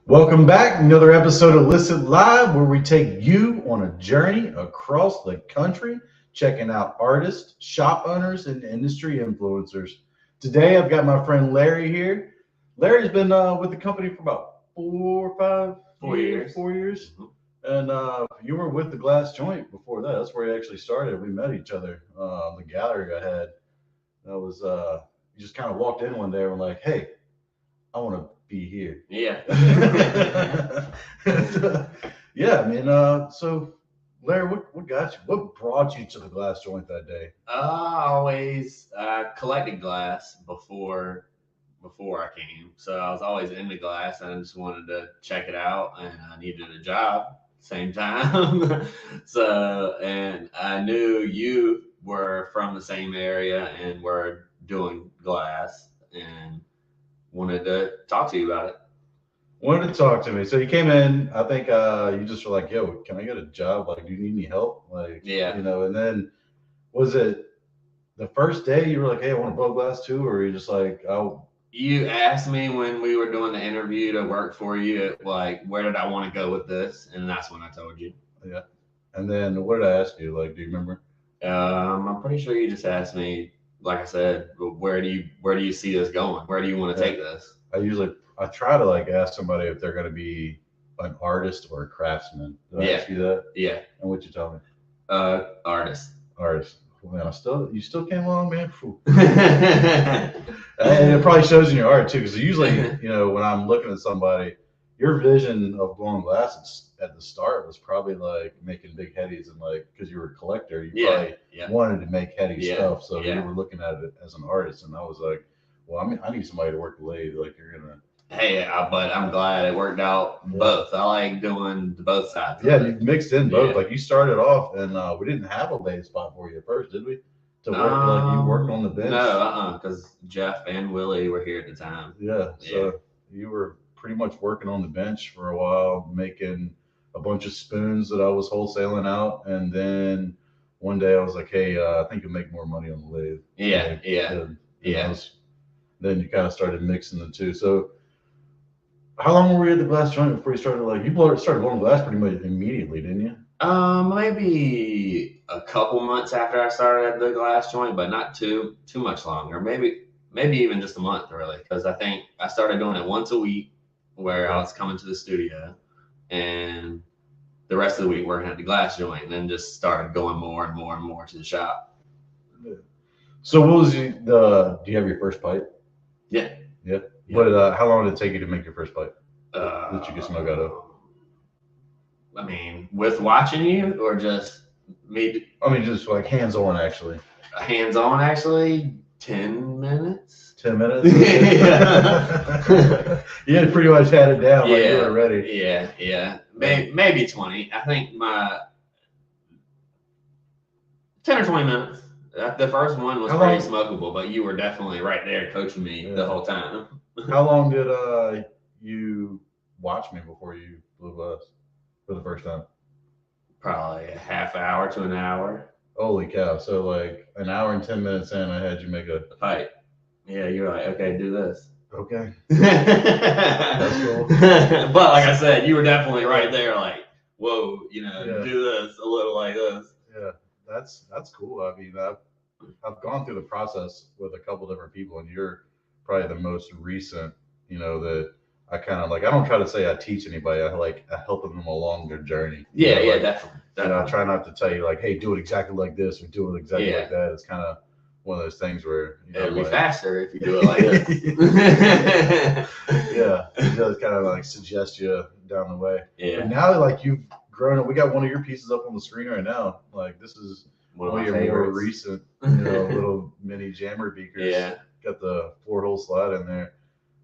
Welcome back. Another episode of Licit Live, where we take you on a journey across the country, checking out artists, shop owners, and industry influencers. Today, I've got my friend Larry here. Larry's been with the company for about 4 years. 4 years. And you were with the Glass Joint before that. That's where you actually started. We met each other the gallery I had. That was you just kind of walked in one day and were like, "Hey, I want to be here." Yeah. Yeah, I mean, so Larry, what got you? What brought you to the Glass Joint that day? I always collected glass before I came, so I was always into glass, and I just wanted to check it out, and I needed a job same time. And I knew you were from the same area and were doing glass, and wanted to talk to you about it. Wanted to talk to me. So you came in. I think you just were like, "Yo, can I get a job? Like, do you need any help?" Like, Yeah. And then was it the first day you were like, "Hey, I want to blow glass too," or you just like, "Oh." You asked me when we were doing the interview to work for you, like, where did I want to go with this? And that's when I told you. Yeah. And then what did I ask you? Like, do you remember? I'm pretty sure you just asked me, like I said, where do you see this going? Where do you want to take this? I try to like ask somebody if they're going to be an artist or a craftsman. Did I ask you that? Yeah. And what you tell me? Artist. Artist. Man, you still came along, man. And it probably shows in your art too, because usually, when I'm looking at somebody, your vision of blowing glass at the start was probably like making big headies, and like because you were a collector, you probably wanted to make heady stuff, so you were looking at it as an artist, and I was like, well, I need somebody to work the lathe, like you're gonna. Hey, but I'm glad it worked out both. I like doing both sides. Yeah, you mixed in both. Like you started off, and we didn't have a lathe spot for you at first, did we? To work, like you worked on the bench. No, because Jeff and Willie were here at the time. Yeah, so you were pretty much working on the bench for a while, making a bunch of spoons that I was wholesaling out, and then one day I was like, "Hey, I think you'll make more money on the lathe." Then you kind of started mixing the two. So, how long were you at the Glass Joint before you started? Like, started blowing glass pretty much immediately, didn't you? Maybe a couple months after I started at the Glass Joint, but not too much longer. Maybe even just a month, really, because I think I started doing it once a week, where I was coming to the studio, and the rest of the week working at the Glass Joint, and then just started going more and more and more to the shop. So, what was do you have your first pipe? Yeah. But how long did it take you to make your first pipe that you could smoke out of? I mean, with watching you, or just me? I mean, just like hands-on, actually. Hands-on, actually, 10 minutes. 10 minutes? You had pretty much had it down, like you were ready. Yeah. Maybe 20. I think my 10 or 20 minutes. The first one was pretty smokable, but you were definitely right there coaching me the whole time. How long did you watch me before you blew glass for the first time? Probably a half hour to an hour. Holy cow. So like an hour and 10 minutes in, I had you make a pipe. Yeah, you were like, okay, do this. Okay. That's cool. But like I said, you were definitely right there, like, whoa, do this a little like this. Yeah, that's cool. I mean, I've gone through the process with a couple different people, and you're probably the most recent, that I kind of like. I don't try to say I teach anybody. I help them along their journey. Yeah, definitely. I try not to tell you like, hey, do it exactly like this or do it exactly like that. It's kind of one of those things where it'll be faster if you do it like this. It does kind of like suggest you down the way. Yeah. But now, like you've grown up, we got one of your pieces up on the screen right now. Like this is one of your more recent, little mini jammer beakers. Yeah. Got the 4-hole slide in there.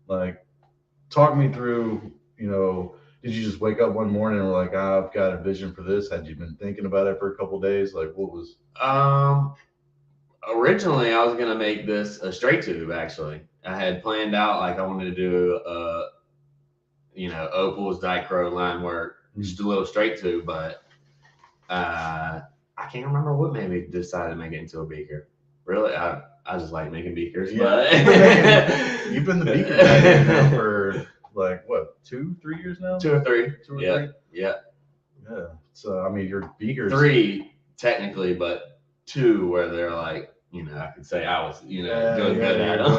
Like, talk me through, did you just wake up one morning and were like, I've got a vision for this? Had you been thinking about it for a couple of days? Like, what was? Originally, I was going to make this a straight tube, actually. I had planned out, like, I wanted to do, opals, dichro, line work, just a little straight tube, but I can't remember what made me decide to make it into a beaker. Really, I just like making beakers. Yeah, but you've been the beaker guy for like what, 2-3 years now? 2 or 3. 2 or yeah. 3. Yeah. Yeah. So I mean, your beakers. 3 technically, but 2 where they're like, I could say I was, doing good at them.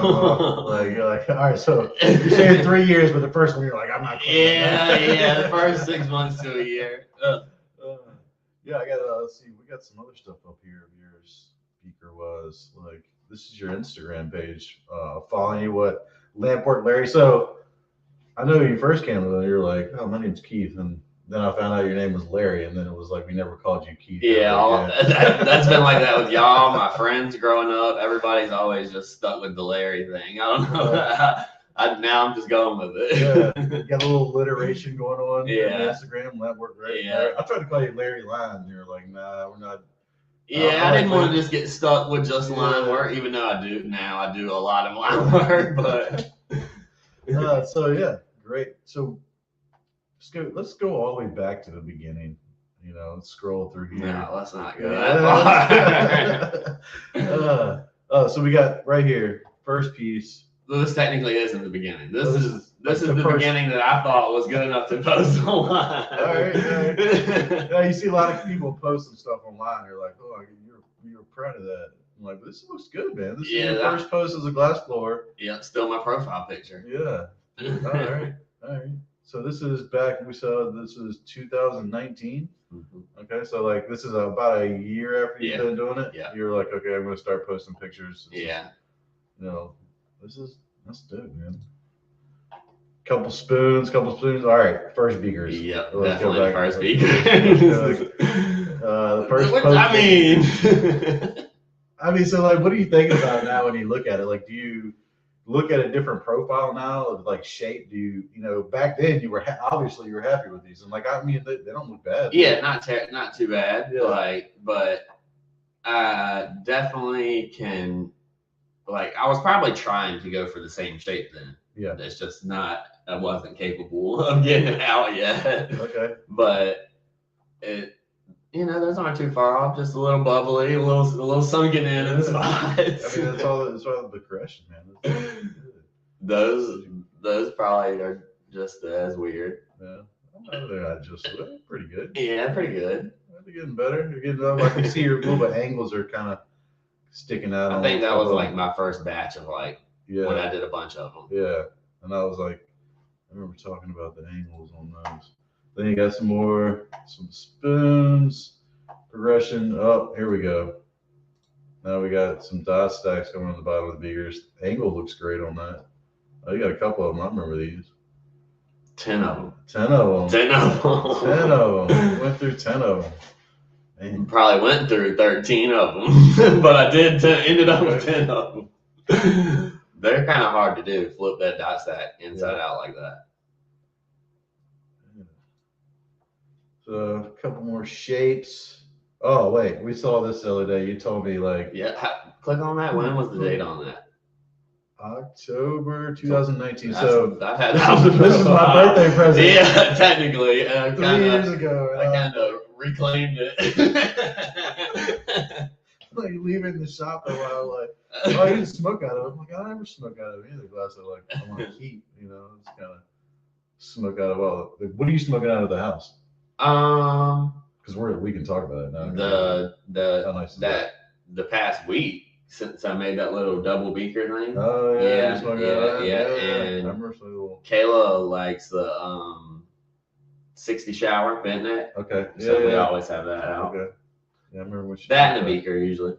Like you're like, all right, so you're saying 3 years, but the first one you're like, I'm not. Yeah. The first 6 months to a year. Yeah, I got. Let's see, we got some other stuff up here of yours. Beaker was like, this is your Instagram page. Following you, what Lampwork Larry. So I know you first came to, you're like, oh, my name's Keith, and then I found out your name was Larry, and then it was like we never called you Keith. Yeah, that's been like that with y'all, my friends growing up. Everybody's always just stuck with the Larry thing. I don't know. Now I'm just going with it. Yeah, you got a little alliteration going on. On Instagram, Lampwork Larry. Yeah. I tried to call you Larry Line, and you're like, nah, we're not. Yeah, I didn't want to just get stuck with just line work, even though I do a lot of line work, but. So yeah, great. So let's go all the way back to the beginning. Let's scroll through here. No, let's not go that far. So we got right here, first piece. This technically isn't the beginning. This is the beginning that I thought was good enough to post online. All right. Yeah, you see a lot of people posting stuff online. You're like, oh, you're proud of that. I'm like, this looks good, man. This is your first post as a glass blower. Yeah, still my profile picture. Yeah. All right. So this is back. We saw this is 2019. Mm-hmm. Okay, so like this is about a year after you've been doing it. Yeah. You're like, okay, I'm gonna start posting pictures. That's dope, man. Couple spoons. All right, first beakers. Yeah, definitely first beakers. The first. So like, what do you think about now when you look at it? Like, do you look at a different profile now of like shape? Do you, back then you were obviously you were happy with these, and like they don't look bad. Yeah, not too bad. Yeah. But I definitely can. Like, I was probably trying to go for the same shape then. Yeah. It's just I wasn't capable of getting it out yet. Okay. But it, those aren't too far off. Just a little bubbly, a little sunken in the spots. I mean, that's all the correction, man. Those probably are just as weird. Yeah. They're not just pretty good. Yeah, pretty good. They're getting better. You're getting up. I can see your little angles are kind of sticking out. I think that was like my first batch of when I did a bunch of them. Yeah. And I was like, I remember talking about the angles on those. Then you got some spoons, progression. Oh, here we go. Now we got some dot stacks going on the bottom of the beakers. Angle looks great on that. Oh, you got a couple of them. I remember these. 10 of them. 10 of them. Went through 10 of them. Man. Probably went through 13 of them, but I ended up with 10 of them. They're kind of hard to do, flip that dot stack inside out like that. So a couple more shapes. Oh, wait, we saw this the other day. You told me click on that. When was the date on that? October 2019. This is my birthday present. Yeah, technically. 3 years ago. I kind of reclaimed it. Like leaving the shop a while, like, oh, I didn't smoke out of it. I'm like, I never smoke out of either glass. I want to keep, it's kind of smoke out of all. What are you smoking out of the house? Because we can talk about it now. The past week since I made that little double beaker thing. Oh yeah. And Kayla likes the 60 shower bent neck. Okay. So we always have that out. Okay. Yeah, I remember that and a beaker usually.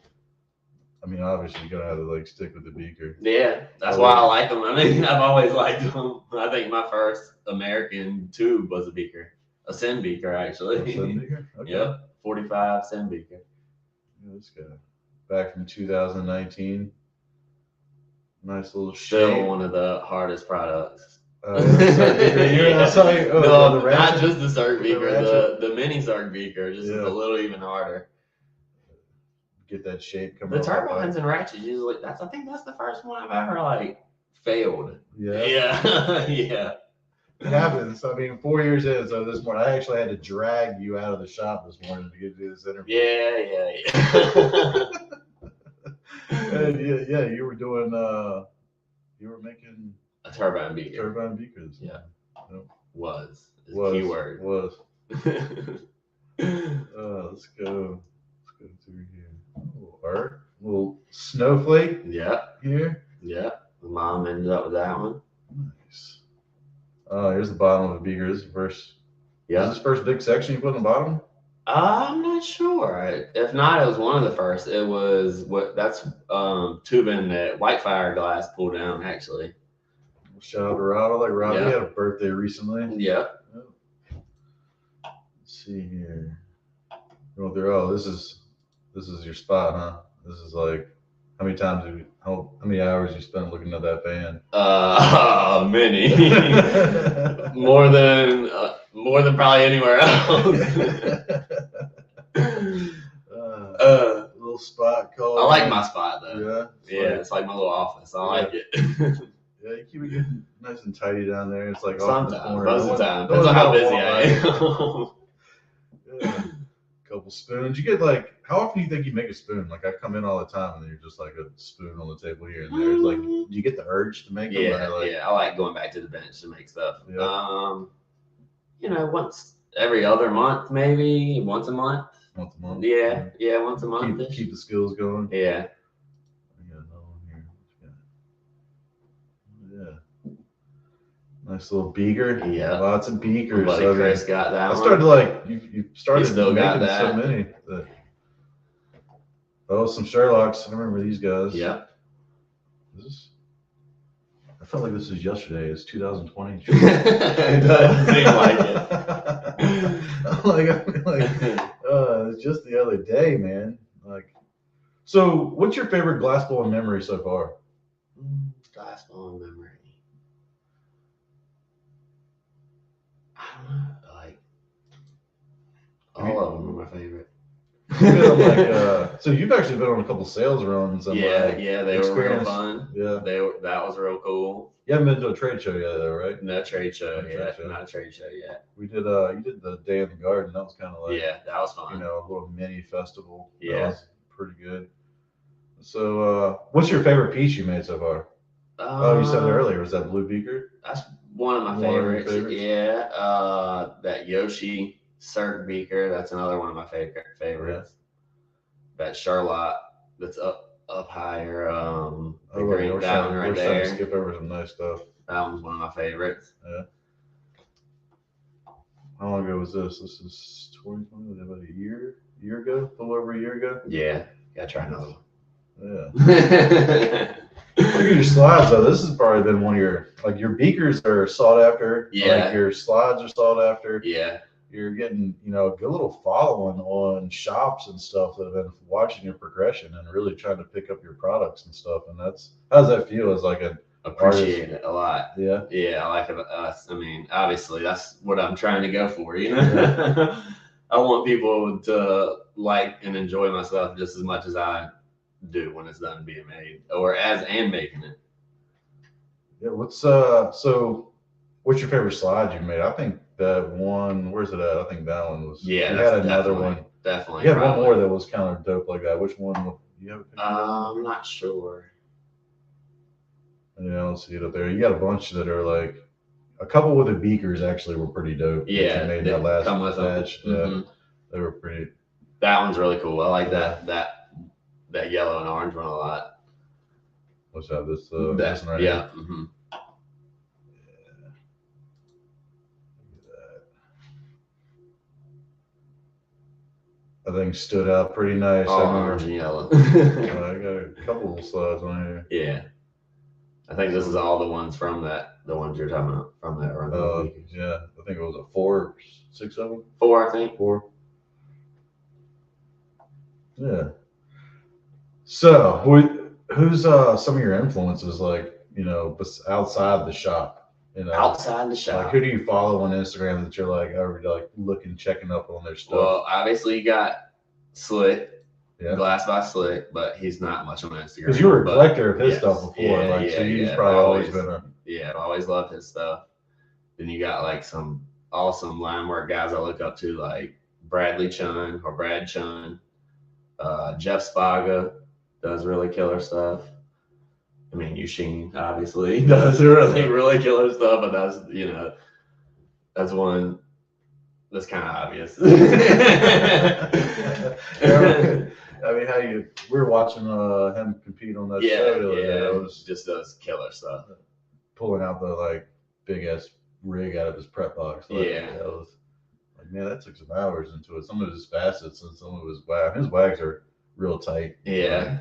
I mean, obviously you're gonna have to stick with the beaker. Yeah, that's why I like them. I mean, I've always liked them. I think my first American tube was a beaker, a Sin beaker actually. A Sin beaker? Okay. Yep, 45 Sin beaker. Yeah, this guy, back from 2019. Nice little shape. Still one of the hardest products. Not just the circ beaker, the mini circ beaker, just a little even harder. Get that shape coming. The turbines and ratchets usually. I think that's the first one I've ever failed. Yeah. It happens. I mean, 4 years in, so this morning I actually had to drag you out of the shop this morning to get to this interview. Yeah. And you were doing. You were making. A turbine beaker. Turbine beakers. Yeah. Nope. Was. Is Was. Keyword. Was. Let's go through here. Oh, art. Little snowflake. Yeah. Here. Yeah. The mom ended up with that one. Nice. Oh, here's the bottom of the beaker. This is the first. Yeah. Is this first big section you put in the bottom? I'm not sure. If not, it was one of the first. It was that's tubing that Whitefire glass pulled down actually. Shout out to Rob. Like Rob, he had a birthday recently. Yeah. Let's see here. Oh, this is your spot, huh? This is like how many hours you spent looking at that band? Many. more than probably anywhere else. Little spot called. I like my spot Yeah. It's like my little office. I like it. Yeah, you keep it getting nice and tidy down there. It's like sometimes, most of the time. Depends on how busy I am. Yeah. Couple spoons. You get like, how often do you think you make a spoon? Like I come in all the time and you're just like a spoon on the table here and there. It's like, do you get the urge to make them? Yeah, I like going back to the bench to make stuff. Yeah. Once every other month, maybe once a month. Once a month. Yeah, once a month. Keep the skills going. Yeah. Yeah. Nice little beaker. Yeah. Lots of beakers. Buddy Chris got that one. I started like you started still making got that. so many. Some Sherlocks. I remember these guys. Yeah. I felt like this was yesterday. It's 2020. It doesn't seem like it. It's just the other day, man. So what's your favorite glass blowing memory so far? Glass blowing memory. I don't know. All of them are my favorite. So you've actually been on a couple sales runs. And they were real fun. Yeah, that was real cool. You haven't been to a trade show yet, though, right? No trade show yet. Not a trade show yet. We did. You did the Day in the Garden. That was kind of like that was fun. A little mini festival. Yeah, that was pretty good. So, what's your favorite piece you made so far? You said it earlier. Was that Blue Beaker? That's one of my favorites. Yeah, that Yoshi Cirque Beaker. That's another one of my favorites. Yeah. That Charlotte. That's up higher. The green that one right there. Skip over some nice stuff. That one's one of my favorites. Yeah. How long ago was this? This is 2020. Was it about a year ago? A little over a year ago. Yeah. Gotta try another one. Yeah. Look at your slides though. This has probably been one of your beakers are sought after. Yeah. Like your slides are sought after. Yeah. You're getting, a good little following on shops and stuff that have been watching your progression and really trying to pick up your products and stuff. And how does that feel as like an appreciate it a lot. Yeah. Yeah, I like it. I mean, obviously that's what I'm trying to go for, Yeah. I want people to like and enjoy my stuff just as much as I do when it's done being made and making it. Yeah, what's your favorite slide you made? I think that one, where's it at? I think that one was. Yeah, you had another one. Definitely. You had one more that was kind of dope like that. Which one? You have a picture I'm not sure. Yeah, I don't see it up there. You got a bunch that are like a couple with the beakers actually were pretty dope. Yeah, you made that last batch. Mm-hmm. Yeah, they were pretty. That one's really cool. I like that yellow and orange one a lot. What's that? This one right here? Yeah. Mm-hmm. I think stood out pretty nice. Orange and yellow. I got a couple of slides on here. Yeah. I think this is all the ones from the ones you're talking about from that run. Yeah. I think it was 4 or 6 of them. 4, I think. 4. Yeah. So, who's some of your influences, like, outside the shop? Outside the shop. Like, who do you follow on Instagram that you're like, looking, checking up on their stuff? Well, obviously you got Slick, yeah. Glass by Slick, but he's not much on Instagram. Because you were a collector of his stuff before, so he's probably always been a. Yeah, I've always loved his stuff. Then you got like some awesome line work guys I look up to, like Bradley Chun or Brad Chun. Jeff Spaga does really killer stuff. I mean, Eugene obviously does really killer stuff, but that's that's one that's kind of obvious. I mean, we were watching him compete on that show the other day. It was just does killer stuff. Pulling out the like big ass rig out of his prep box. Like, that was like, man, that took some hours into it. Some of his facets and some of his wags. His wags are real tight. Yeah.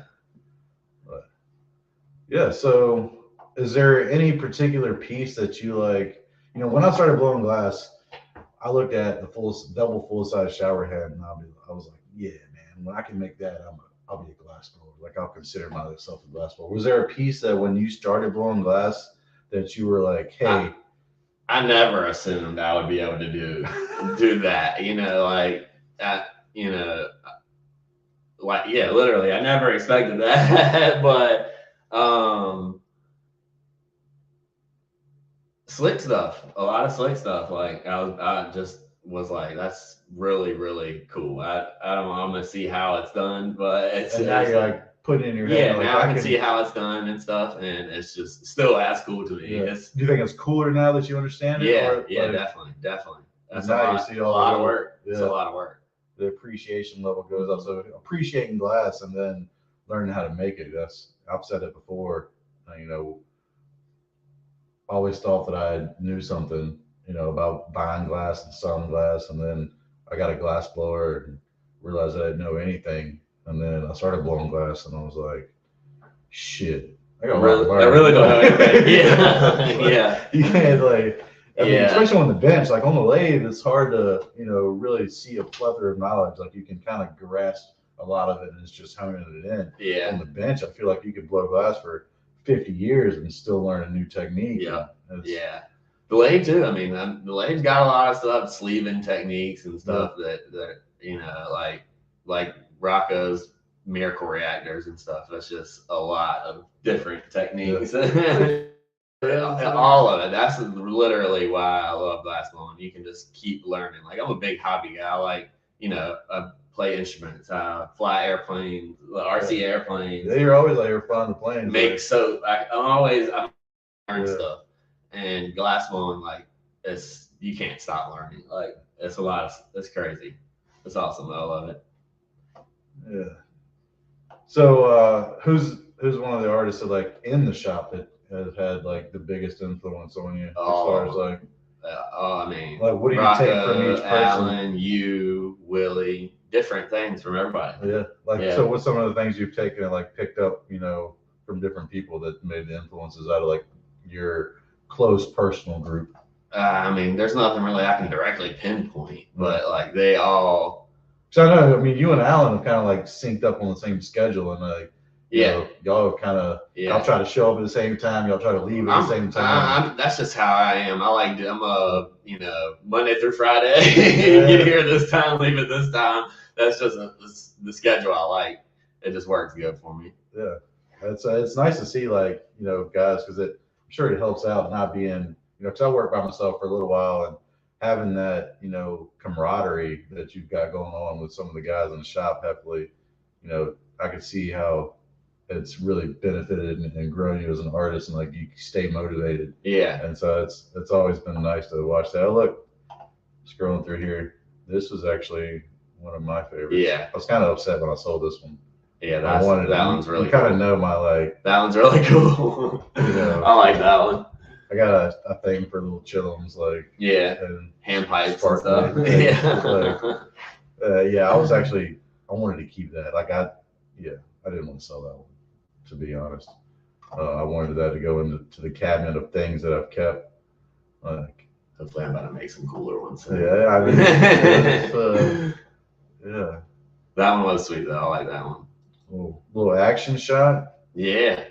But yeah. So, is there any particular piece that you like? You know, when I started blowing glass, I looked at the double full size shower head, and I was like, yeah, man, when I can make that, I'll be a glass blower. Like, I'll consider myself a glass blower. Was there a piece that when you started blowing glass that you were like, hey? I never assumed I would be able to do that. Literally, I never expected that. But slick stuff, a lot of slick stuff. Like I just was like, that's really, really cool. I don't know, I'm gonna see how it's done, but now you're like putting in your head. Yeah, now I can see how it's done and stuff, and it's just still as cool to me. Yeah. Do you think it's cooler now that you understand it? Yeah, definitely. That's a lot of work. Yeah. It's a lot of work. The appreciation level goes up. So appreciating glass and then learning how to make it. I've said it before. Always thought that I knew something, about buying glass and selling glass, and then I got a glass blower and realized I didn't know anything. And then I started blowing glass, and I was like, "Shit, I really don't know anything." Yeah. You can't especially on the bench, like on the lathe, it's hard to really see a plethora of knowledge. Like you can kind of grasp a lot of it, and it's just honing it in. Yeah. On the bench, I feel like you could blow glass for 50 years and still learn a new technique. Yeah. The lathe too. I mean, the lathe's got a lot of stuff, sleeving techniques and stuff that like Rocco's miracle reactors and stuff. That's just a lot of different techniques. All of it. That's literally why I love glass blowing. You can just keep learning. Like I'm a big hobby guy. I play instruments, fly airplanes, RC airplanes. Yeah, you're always like you're flying the plane. I'm learning stuff, and glass blowing you can't stop learning. Like it's it's crazy. It's awesome. I love it. Yeah. So who's one of the artists that in the shop that has had the biggest influence on you as far as I mean, what do you take from each person? Alan, you, Willie, different things from everybody. Yeah. So what's some of the things you've taken and picked up, from different people that made the influences out of your close personal group? I mean, there's nothing really I can directly pinpoint, but they all. So I know. I mean, you and Alan have kind of synced up on the same schedule, and y'all kind of y'all try to show up at the same time. Y'all try to leave at the same time. That's just how I am. I'm a Monday through Friday. Get here this time, leave at this time. That's just the schedule I like. It just works good for me. Yeah, it's nice to see guys, because I'm sure it helps out not being because I worked by myself for a little while, and having that camaraderie that you've got going on with some of the guys in the shop. Hopefully, I could see how it's really benefited and grown you as an artist, and you stay motivated. Yeah. And so it's always been nice to watch that. Oh, look, scrolling through here, this was actually one of my favorites. Yeah. I was kind of upset when I sold this one. Yeah, that one's really cool. You kind of know my That one's really cool. I like that one. I got a thing for little chillums, and hand pipes and stuff. I wanted to keep that. I didn't want to sell that one, to be honest. I wanted that to go into the cabinet of things that I've kept. Hopefully, I'm about to make some cooler ones. Yeah, I mean, yeah. That one was sweet though. I like that one. Little action shot. Yeah.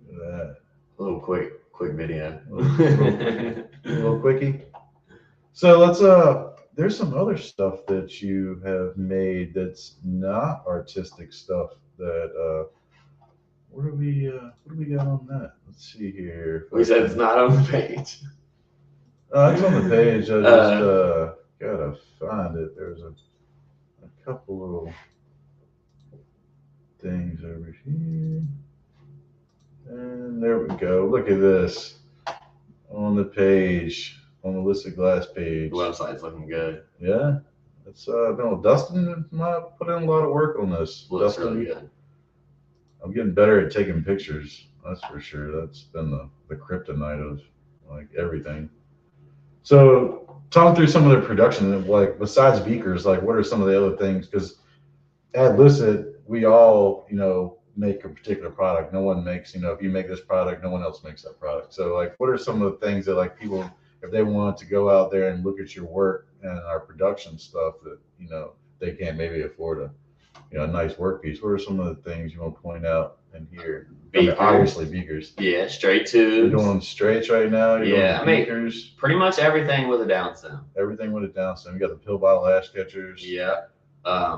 That. A little quick video. A little quickie. So let's there's some other stuff that you have made that's not artistic stuff that what do we got on that? Let's see here. We said it's not on the page. It's on the page. I just gotta find it. There's a couple little things over here. And there we go. Look at this on the page, on the Licit glass page. The website's looking good. Yeah. It's been Dustin might put in a lot of work on this. Looks Dustin, really good. I'm getting better at taking pictures. That's for sure. That's been the kryptonite of like everything. So talk through some of the production, like besides beakers, like what are some of the other things? Because at Licit, we all, make a particular product. No one makes, if you make this product, no one else makes that product. So like, what are some of the things that like people, if they want to go out there and look at your work and our production stuff that, they can't maybe afford a nice work piece. What are some of the things you want to point out in here? Obviously beakers. Yeah, straight tubes. You're doing straights right now. You're doing beakers. Pretty much everything with a down stem. Everything with a down stem. You got the pill bottle ash catchers. Yeah.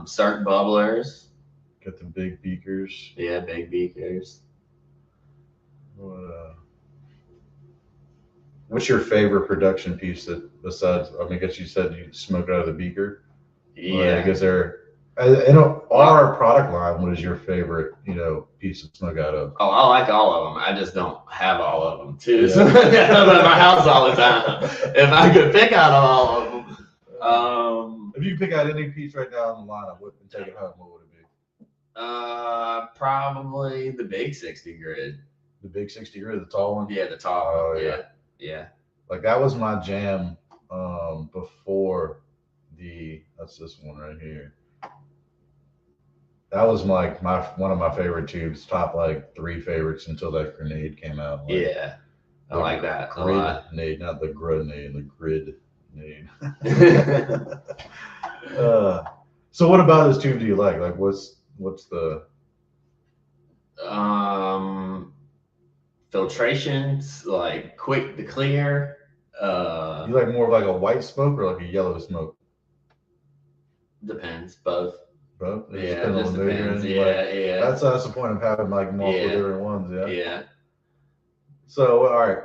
Certain bubblers. Got the big beakers. Yeah, big beakers. What's your favorite production piece that besides? I mean, I guess you said you smoked out of the beaker. Yeah. I guess in our product line, what is your favorite, piece to smoke out of? Oh, I like all of them. I just don't have all of them too. So I'm at my house all the time. If I could pick out all of them. If you could pick out any piece right now in the lineup and take it home, what would it be? Probably the big 60 grid. The big 60 grid, the tall one? Yeah, the tall one. Oh, yeah. Like that was my jam before that's this one right here. That was like one of my favorite tubes, top like 3 favorites until that grenade came out. Like, yeah, I like that a lot. Grenade, not the grenade, the grid nade. So what about this tube do you like? Like what's the filtrations, like quick to clear. You like more of like a white smoke or like a yellow smoke? Depends, both. Both? Yeah, it just depends. Yeah. That's the point of having like multiple different ones. Yeah. So all right,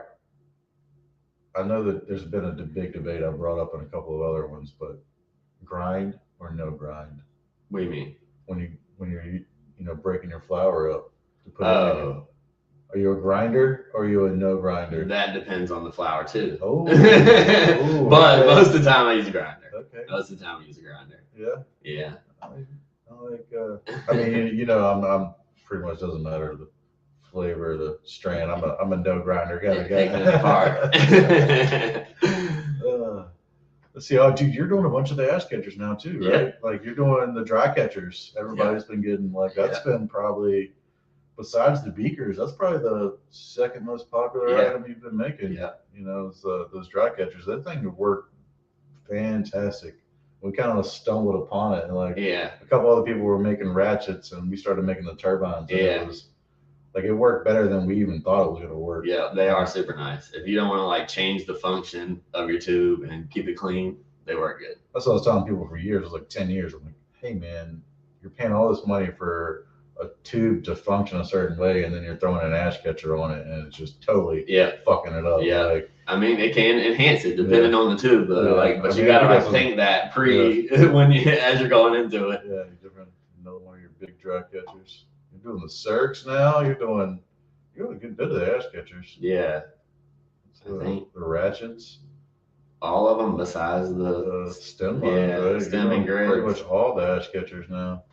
I know that there's been a big debate I brought up in a couple of other ones, but grind or no grind? What do you mean? When you're breaking your flour up to put it in. Are you a grinder or are you a no grinder? That depends on the flour too. Oh. But most of the time I use a grinder. Okay. Most of the time I use a grinder. Yeah. Yeah. I mean, I'm pretty much doesn't matter the flavor, the strand. I'm a no grinder guy. Taking it apart. Let's see. Oh, dude, you're doing a bunch of the ash catchers now too, right? Yeah. Like you're doing the dry catchers. Everybody's been getting like that's been probably. Besides the beakers, that's probably the second most popular item you've been making. Yeah. Is those dry catchers. That thing would work fantastic. We kind of stumbled upon it, and a couple other people were making ratchets, and we started making the turbines. And it was like it worked better than we even thought it was going to work. Yeah, they are super nice. If you don't want to like change the function of your tube and keep it clean, they work good. That's what I was telling people for years. It was like 10 years. I'm like, hey man, you're paying all this money for a tube to function a certain way, and then you're throwing an ash catcher on it, and it's just totally fucking it up. Yeah, I mean, it can enhance it depending on the tube, but you gotta think that when as you're going into it. Yeah, different. Another one of your big dry catchers. You're doing the circs now. You're doing a good bit of the ash catchers. Yeah, I think the ratchets. All of them besides the stem lines, right? Stem and grids. Pretty much all the ash catchers now.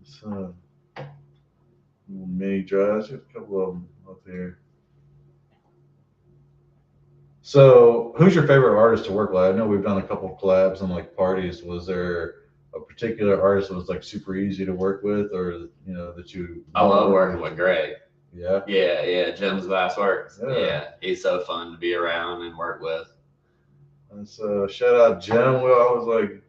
So. Mini dries, a couple of them up here. So, who's your favorite artist to work with? I know we've done a couple of collabs and like parties. Was there a particular artist that was like super easy to work with, or that you? I love working with Greg. Yeah. Yeah. Jim's Glass Works. Yeah, he's so fun to be around and work with. That's shout out Jim. We always like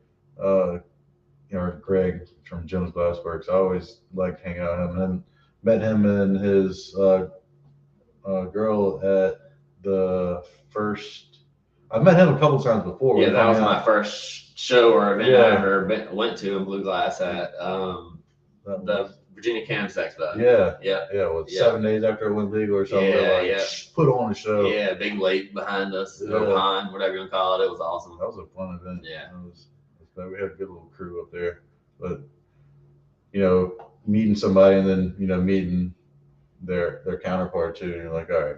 Greg from Jim's Glass Works. I always liked hanging out with him, and then met him and his girl at the first. I've met him a couple times before. Yeah, that was my first show or event I ever went to in Blue Glass at the Virginia Cannabis Expo. Yeah. 7 days after it went legal or something. Put on a show. Yeah, big lake behind us, no pond, whatever you want to call it. It was awesome. That was a fun event. Yeah. We had a good little crew up there, but meeting somebody and then meeting their counterpart too. And you're like, all right,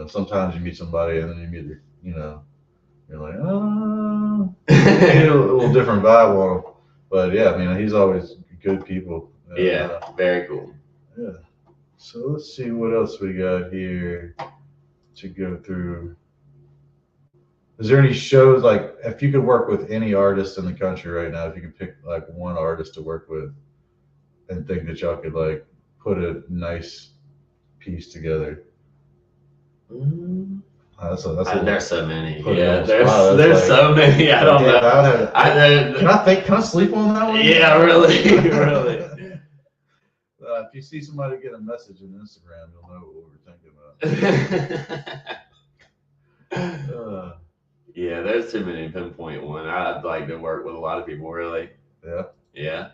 sometimes you meet somebody and then you meet you're like, oh, a little different vibe on him. But yeah, I mean, he's always good people. Yeah, very cool. Yeah. So let's see what else we got here to go through. Is there any shows like if you could work with any artist in the country right now, if you could pick like one artist to work with and think that y'all could like put a nice piece together? There's so many. Yeah, there's so many. I don't know. Can I think? Can I sleep on that one? Yeah, really, really. If you see somebody get a message on Instagram, you'll know what we're thinking about. Yeah, there's too many to pinpoint one. I'd like to work with a lot of people, really. Yeah. Yeah.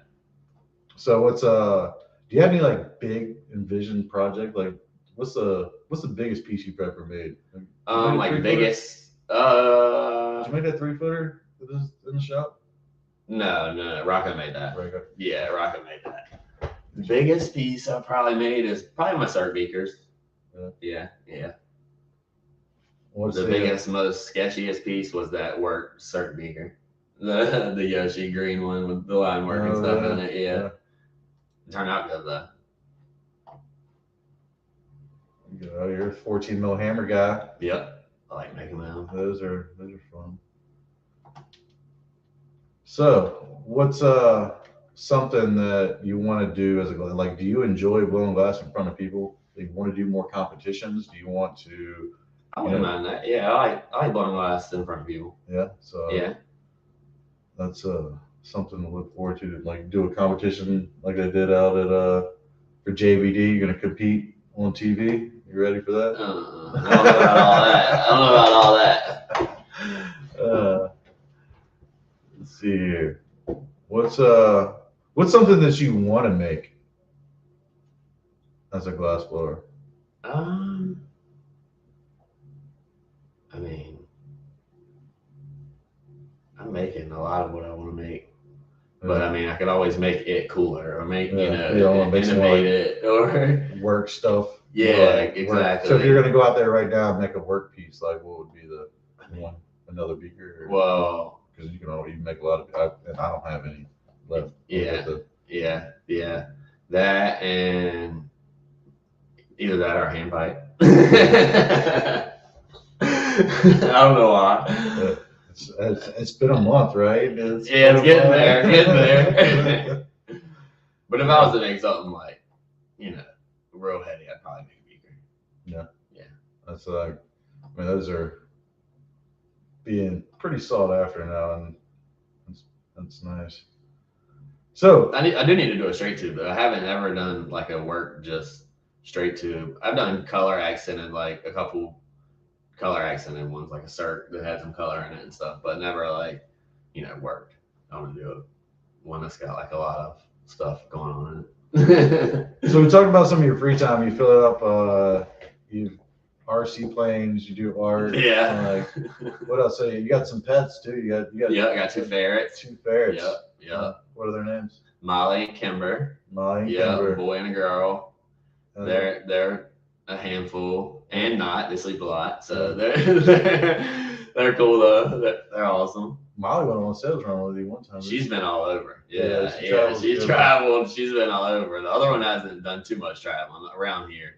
So what's do you have any like big envisioned project? Like what's the biggest piece you've ever made? Like biggest Did you make that 3-footer in the shop? No. Rocco made that. Right. Yeah, Rocco made that. The biggest piece I probably made is probably my circuit beakers. Yeah. What's the biggest, most sketchiest piece was that work circuit beaker. The Yoshi green one with the line work and stuff in it. Yeah. It turned out good though. You're a 14 mil hammer guy. Yep. I like making them. Those are fun. So what's something that you want to do as like do you enjoy blowing glass in front of people? Do you want to do more competitions? Do you want to I wouldn't mind that. Yeah, I like blowing glass in front of people. Yeah. So yeah. That's something to look forward to. Like do a competition like I did out at for JVD. You're gonna compete on TV. You ready for that? I don't know about all that. Let's see here. What's something that you want to make as a glass blower? I mean, I'm making a lot of what I want to make, but I mean, I could always make it cooler or make innovate it or work stuff. Yeah, exactly. Work. So if you're gonna go out there right now and make a work piece, like what would be the one? Another beaker? Well, because you can make a lot of, and I don't have any left. Yeah. That and either that or a hand pipe. I don't know why. It's been a month, right? It's getting there. But if I was to make something like, real heady, I'd probably make a beaker. Yeah. That's like, I mean, those are being pretty sought after now, and that's nice. So I do need to do a straight tube, but I haven't ever done like a work just straight tube. I've done color accented, like a couple color accented ones, like a circ that had some color in it and stuff, but never like, worked. I want to do one that's got like a lot of stuff going on in it. So we talked about some of your free time. You fill it up. You RC planes. You do art. Yeah. What else? So you got some pets too. You got. Yeah, I got 2 ferrets. 2 ferrets. Yep. What are their names? Molly and Kimber. Kimber. Boy and a girl. They're a handful and not. They sleep a lot, so they're cool though. They're awesome. Molly went on a sales run with you one time. She's been all over. Yeah, she's traveled. She's been all over. The other one hasn't done too much traveling around here,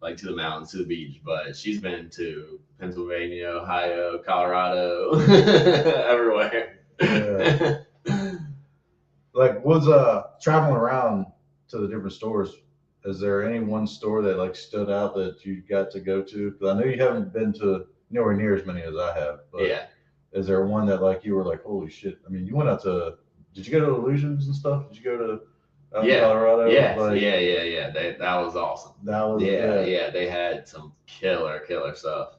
like to the mountains, to the beach, but she's been to Pennsylvania, Ohio, Colorado, everywhere. Yeah. Like, was traveling around to the different stores, is there any one store that like stood out that you got to go to? Because I know you haven't been to nowhere near as many as I have. But yeah. Is there one that like you were like, holy shit? I mean, you went out to. Did you go to Illusions and stuff? Did you go to Colorado? Yeah. That was awesome. That was yeah. They had some killer stuff.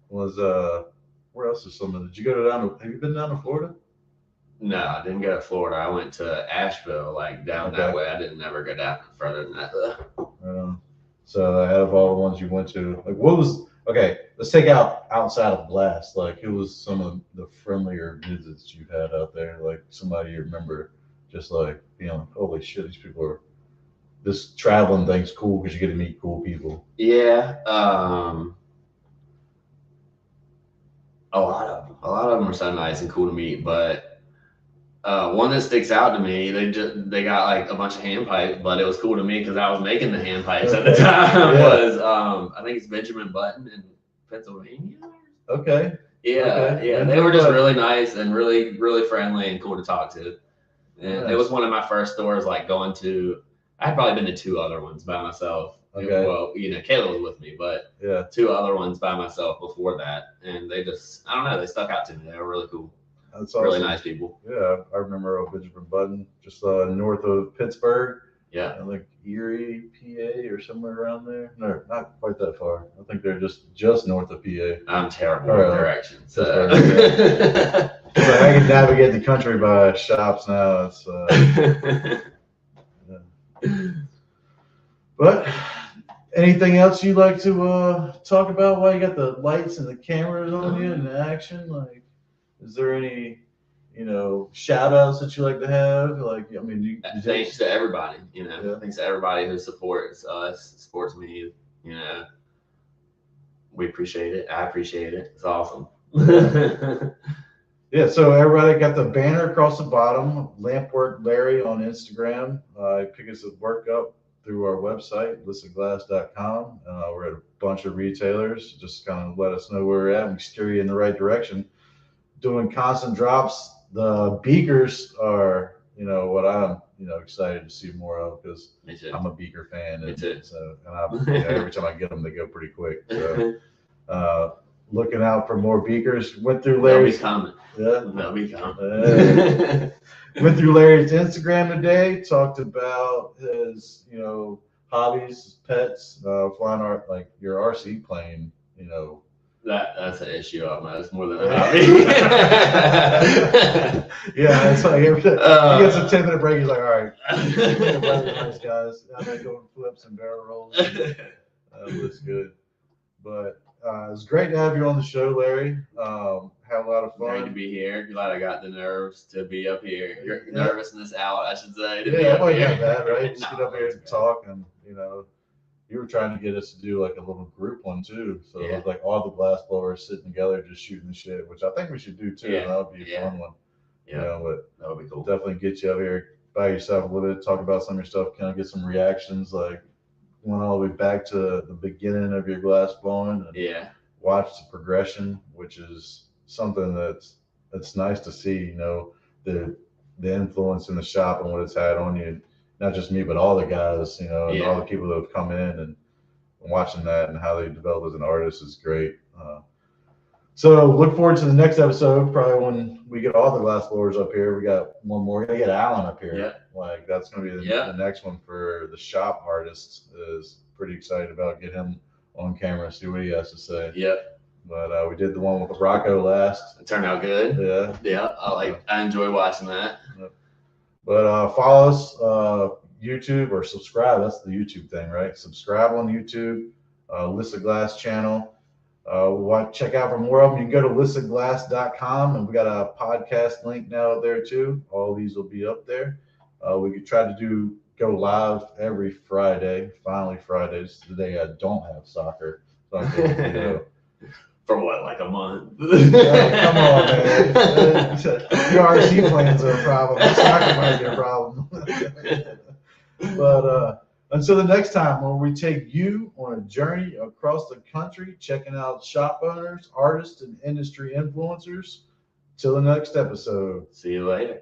Was where else is some? Did you go down to? Have you been down to Florida? No, I didn't go to Florida. I went to Asheville, like down that way. I didn't ever go down further than that though. So out of all the ones you went to, like what was let's take outside of Blast. Like who was some of the friendlier visits you've had out there? Like somebody you remember just like holy shit, these people are. This traveling thing's cool because you get to meet cool people. Yeah. A lot of them are so nice and cool to meet, but one that sticks out to me, they got like a bunch of hand pipes, but it was cool to me because I was making the hand pipes at the time. Was I think it's Benjamin Button in Pennsylvania. Okay. Yeah, they were just really nice and really, really friendly and cool to talk to. And nice. It was one of my first stores, like going to. I'd probably been to 2 other ones by myself. Okay. Well, Kayla was with me, but 2 other ones by myself before that, and they just, I don't know, they stuck out to me. They were really cool. That's awesome. Really nice people. Yeah, I remember Benjamin Button, just north of Pittsburgh. Yeah. Like Erie, PA, or somewhere around there. No, not quite that far. I think they're just north of PA. I'm terrible with directions. So. I can navigate the country by shops now. It's But anything else you'd like to talk about while you got the lights and the cameras on you and the action? Like, is there any, shout outs that you like to have? Like, I mean, thanks to everybody, thanks to everybody who supports us, supports me, we appreciate it. I appreciate it. It's awesome. Yeah, so everybody got the banner across the bottom, Lampwork Larry on Instagram. Pick us work up through our website, licitglass.com. We're at a bunch of retailers. Just kind of let us know where we're at and we steer you in the right direction. Doing constant drops. The beakers are, what I'm, excited to see more of because I'm a beaker fan. Me too. So, every time I get them, they go pretty quick. So, looking out for more beakers. Went through Larry's. They'll be coming. Went through Larry's Instagram today. Talked about his, hobbies, pets, flying art, like your RC plane. That's an issue almost more than a hobby. Yeah, it's like he gets a 10-minute break. He's like, all right, nice guys. I'm gonna go flips and barrel rolls. That looks good, but. It's great to have you on the show, Larry. Had a lot of fun. Great to be here. Glad I got the nerves to be up here. Your nervousness out, I should say. Well, you have that, right? Just get up here and talk, and you were trying to get us to do like a little group one too. So it was like all the glass blowers sitting together, just shooting the shit, which I think we should do too. That would be a fun one. Yeah, but that would be cool. Definitely get you up here by yourself a little bit, talk about some of your stuff, kind of get some reactions, like. Went all the way back to the beginning of your glass blowing and watch the progression, which is something that's nice to see, the influence in the shop and what it's had on you, not just me, but all the guys, and all the people that have come in and watching that and how they develop as an artist is great. So look forward to the next episode, probably when we get all the glass blowers up here. We got one more. We're gonna get Alan up here. Yeah. Like that's gonna be the next one for the shop artists. Is pretty excited about get him on camera, see what he has to say. Yeah. But we did the one with the Rocco last. It turned out good. Yeah. Yeah. I enjoy watching that. But follow us YouTube or subscribe. That's the YouTube thing, right? Subscribe on YouTube. Licit Glass channel. Check out for more of them. You can go to licitglass.com and we got a podcast link now there too. All these will be up there. We could try to go live every Friday. Finally, Fridays. Today I don't have soccer. So for what, like a month? Come on, man. Your RC plans are a problem. Soccer might be a problem. But until the next time, when we take you on a journey across the country, checking out shop owners, artists, and industry influencers. Till the next episode. See you later.